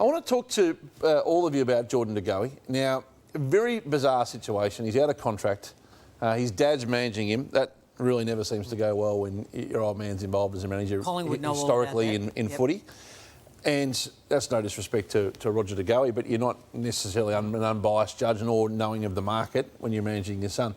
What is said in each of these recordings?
I want to talk to all of you about Jordan De Goey. Now, a very bizarre situation. He's out of contract. His dad's managing him. That really never seems to go well when your old man's involved as a manager historically in footy. And that's no disrespect to Roger De Goey, but you're not necessarily an unbiased judge nor knowing of the market when you're managing your son.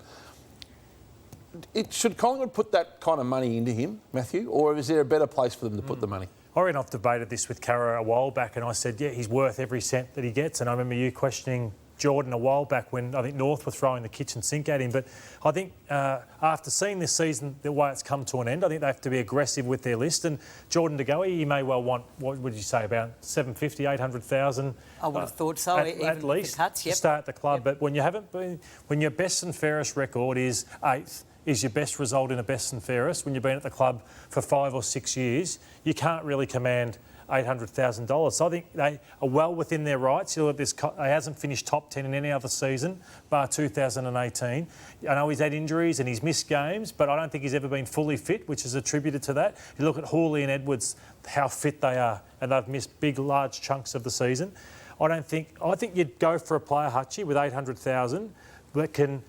Should Collingwood put that kind of money into him, Matthew, or is there a better place for them to put the money? I reckon I've debated this with Cara a while back, and I said, yeah, he's worth every cent that he gets. And I remember you questioning Jordan a while back when I think North were throwing the kitchen sink at him. But I think after seeing this season, the way it's come to an end, I think they have to be aggressive with their list. And Jordan De Goey, he may well want, what would you say, about 750, 800,000? I would have thought so, at least, cuts, to start the club. But when you haven't been, when your best and fairest record is 8th, is your best result in a best and fairest, when you've been at the club for 5 or 6 years, you can't really command $800,000. So I think they are well within their rights. You look at this, he hasn't finished top 10 in any other season, bar 2018. I know he's had injuries and he's missed games, but I don't think he's ever been fully fit, which is attributed to that. You look at Hawley and Edwards, how fit they are, and they've missed big, large chunks of the season. I think you'd go for a player, Hutchie, with 800,000 that can...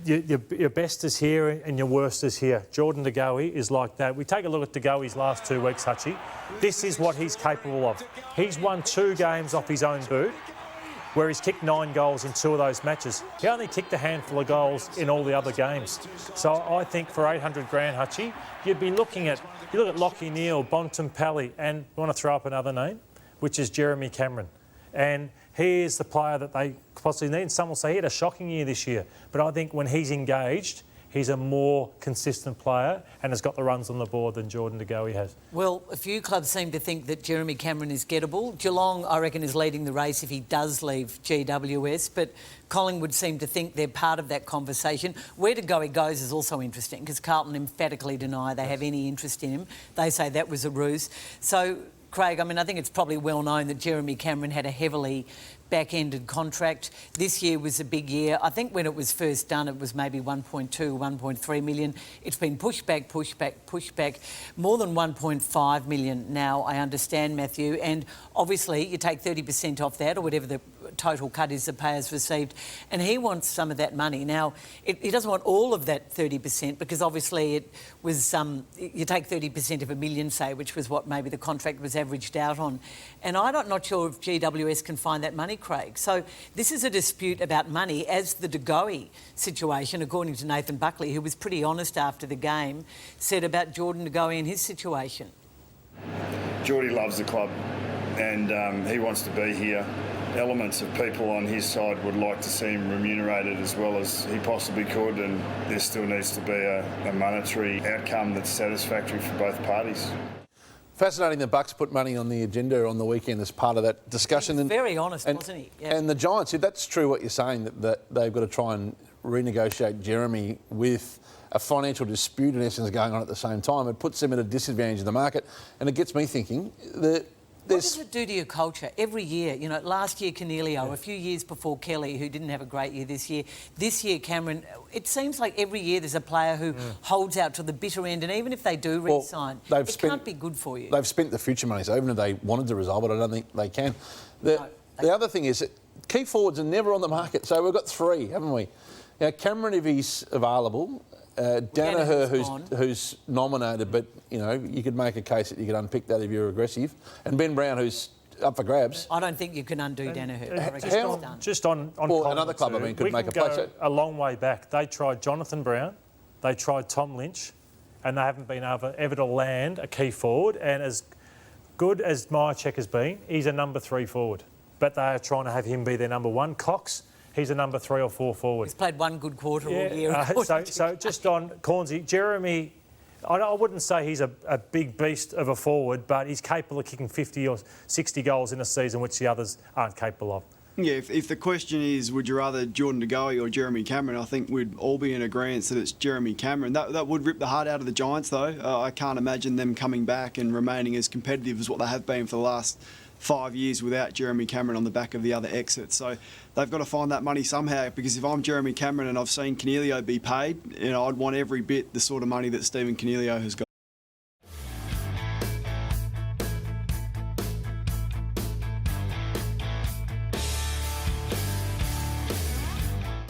Your best is here and your worst is here. Jordan De Goey is like that. We take a look at De Goey's last 2 weeks, Hutchie. This is what he's capable of. He's won 2 games off his own boot, where he's kicked 9 goals in 2 of those matches. He only kicked a handful of goals in all the other games. So I think for 800 grand, Hutchie, you'd be looking at... You look at Lachie Neale, Bontempelli, and you want to throw up another name, which is Jeremy Cameron. And he is the player that they possibly need. Some will say he had a shocking year this year. But I think when he's engaged, he's a more consistent player and has got the runs on the board than Jordan De Goey has. Well, a few clubs seem to think that Jeremy Cameron is gettable. Geelong, I reckon, is leading the race if he does leave GWS, but Collingwood seem to think they're part of that conversation. Where De Goey goes is also interesting because Carlton emphatically deny they have any interest in him. They say that was a ruse. So, Craig, I mean, I think it's probably well known that Jeremy Cameron had a heavily back-ended contract. This year was a big year. I think when it was first done, it was maybe 1.2, 1.3 million. It's been pushed back. More than 1.5 million now, I understand, Matthew. And obviously, you take 30% off that or whatever the total cut is the players received. And he wants some of that money. Now, he doesn't want all of that 30% because obviously it was... you take 30% of $1 million, say, which was what maybe the contract was averaged out on. And I'm not sure if GWS can find that money, Craig. So this is a dispute about money, as the De Goey situation, according to Nathan Buckley, who was pretty honest after the game, said about Jordan De Goey and his situation. Geordie loves the club and he wants to be here. Elements of people on his side would like to see him remunerated as well as he possibly could, and there still needs to be a monetary outcome that's satisfactory for both parties. Fascinating the Bucks put money on the agenda on the weekend as part of that discussion. He was very honest, wasn't he? Yeah. And the Giants, if that's true what you're saying, that they've got to try and renegotiate Jeremy with a financial dispute in essence going on at the same time, it puts them at a disadvantage in the market. And it gets me thinking that... What does it do to your culture? Every year, you know, last year Cornelio, a few years before Kelly, who didn't have a great year this year. This year Cameron, it seems like every year there's a player who holds out to the bitter end, and even if they do re-sign, it can't be good for you. They've spent the future money, so even if they wanted to resolve it, I don't think they can. The other thing is that key forwards are never on the market, so we've got 3, haven't we? Now, Cameron, if he's available... Danaher, who's nominated, but, you know, you could make a case that you could unpick that if you're aggressive. And Ben Brown, who's up for grabs. I don't think you can undo Danaher. Just on another club, I mean, could make a play. Go a long way back. They tried Jonathan Brown, they tried Tom Lynch, and they haven't been ever to land a key forward. And as good as Myercheck has been, he's a number 3 forward. But they are trying to have him be their number 1. Cox, he's a number 3 or 4 forward. He's played 1 good quarter all year. So just on Cornsey, Jeremy, I wouldn't say he's a big beast of a forward, but he's capable of kicking 50 or 60 goals in a season, which the others aren't capable of. Yeah, if the question is, would you rather Jordan De Goey or Jeremy Cameron, I think we'd all be in agreement that it's Jeremy Cameron. That would rip the heart out of the Giants, though. I can't imagine them coming back and remaining as competitive as what they have been for the last 5 years without Jeremy Cameron on the back of the other exits. So they've got to find that money somehow, because if I'm Jeremy Cameron and I've seen Cornelio be paid, you know, I'd want every bit the sort of money that Stephen Cornelio has got.